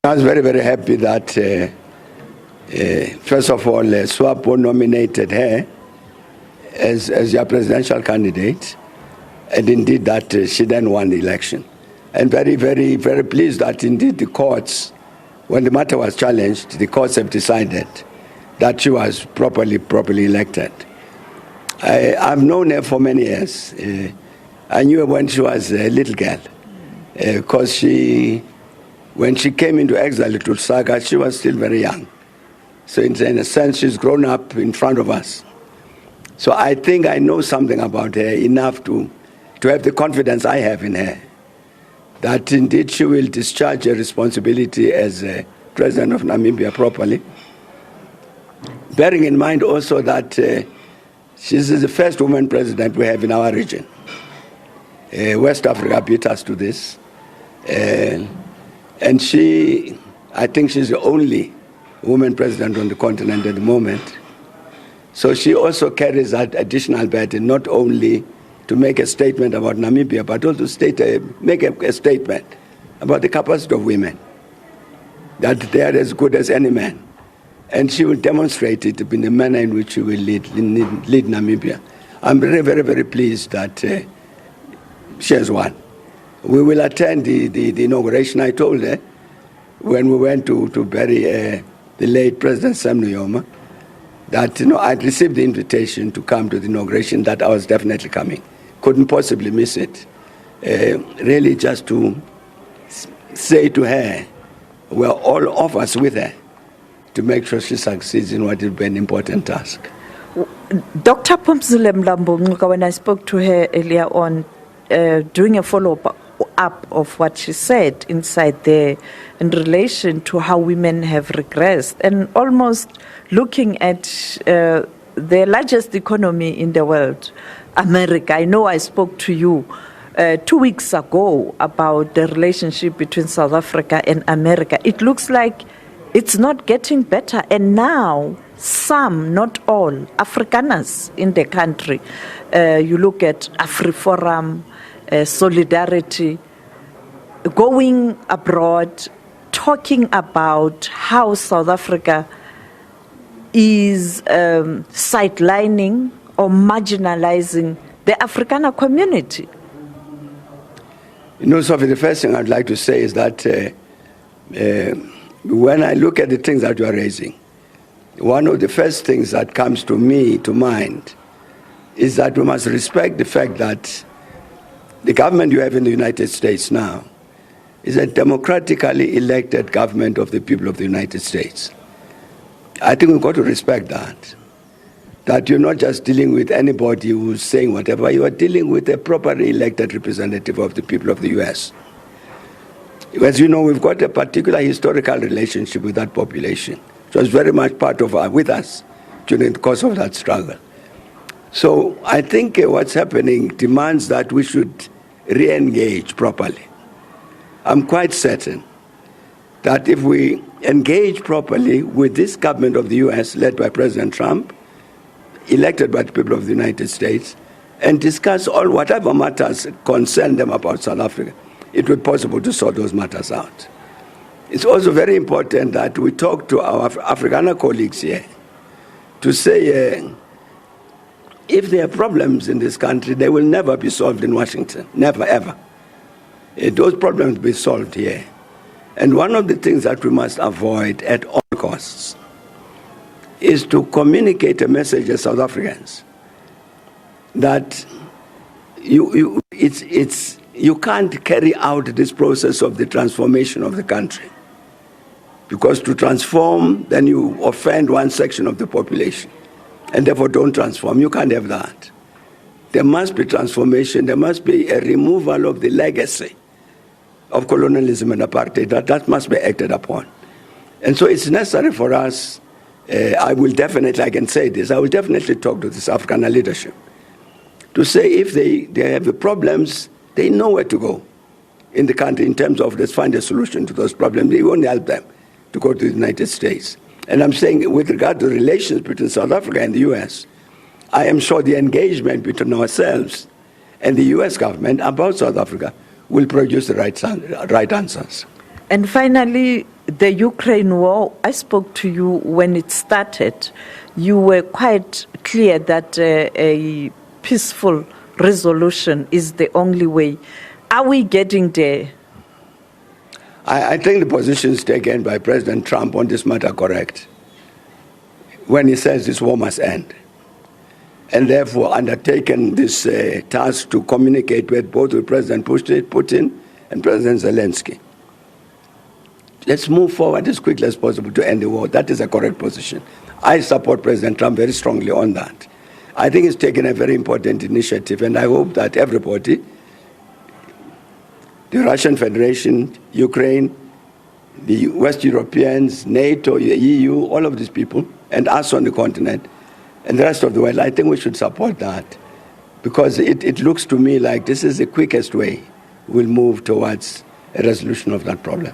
I was very, very happy that, first of all, SWAPO nominated her as your presidential candidate, and indeed that she then won the election. And very, very, very pleased that indeed the courts, when the matter was challenged, the courts have decided that she was properly elected. I've known her for many years. I knew her when she was a little girl, because when she came into exile to Lusaka, she was still very young. So in a sense, she's grown up in front of us. So I think I know something about her enough to have the confidence I have in her, that indeed she will discharge her responsibility as president of Namibia properly, bearing in mind also that she's the first woman president we have in our region. West Africa beat us to this. And I think she's the only woman president on the continent at the moment. So she also carries that additional burden, not only to make a statement about Namibia, but also make a statement about the capacity of women, that they are as good as any man. And she will demonstrate it in the manner in which she will lead Namibia. I'm very, very, very pleased that she has won. We will attend the inauguration. I told her when we went to bury the late President Sam Nujoma that I'd received the invitation to come to the inauguration, that I was definitely coming. Couldn't possibly miss it. Really just to say to her, we're all of us with her to make sure she succeeds in what will be an important task. Dr. Pumpzile Mlambo, when I spoke to her earlier on, doing a follow-up of what she said inside there in relation to how women have regressed, and almost looking at the largest economy in the world, America. I know I spoke to you 2 weeks ago about the relationship between South Africa and America. It looks like it's not getting better, and now some, not all, Afrikaners in the country, you look at AfriForum, Solidarity, going abroad, talking about how South Africa is sidelining or marginalizing the Afrikaner community. Sophie, the first thing I'd like to say is that when I look at the things that you are raising, one of the first things that comes to me to mind is that we must respect the fact that the government you have in the United States now is a democratically elected government of the people of the United States. I think we've got to respect that you're not just dealing with anybody who's saying whatever, you are dealing with a properly elected representative of the people of the US. As you know, we've got a particular historical relationship with that population. It was very much part of with us during the course of that struggle. So I think what's happening demands that we should re-engage properly. I'm quite certain that if we engage properly with this government of the US, led by President Trump, elected by the people of the United States, and discuss all whatever matters concern them about South Africa, it will be possible to sort those matters out. It's also very important that we talk to our Afrikaner colleagues here to say, if there are problems in this country, they will never be solved in Washington, never, ever. Those problems will be solved here. And one of the things that we must avoid at all costs is to communicate a message as South Africans that you can't carry out this process of the transformation of the country. Because to transform, then you offend one section of the population, and therefore don't transform. You can't have that. There must be transformation. There must be a removal of the legacy of colonialism and apartheid. That must be acted upon. And so it's necessary for us, I can say this, I will definitely talk to this Afrikaner leadership to say if they have the problems, they know where to go in the country in terms of let's find a solution to those problems. We won't help them to go to the United States. And I'm saying with regard to relations between South Africa and the US, I am sure the engagement between ourselves and the US government about South Africa will produce the right answers. And finally, the Ukraine war, I spoke to you when it started. You were quite clear that a peaceful resolution is the only way. Are we getting there? I think the positions taken by President Trump on this matter are correct when he says this war must end, and therefore undertaken this task to communicate with both with President Putin and President Zelensky. Let's move forward as quickly as possible to end the war. That is a correct position. I support President Trump very strongly on that. I think he's taken a very important initiative, and I hope that everybody, the Russian Federation, Ukraine, the West Europeans, NATO, the EU, all of these people, and us on the continent, and the rest of the world, I think we should support that, because it looks to me like this is the quickest way we'll move towards a resolution of that problem.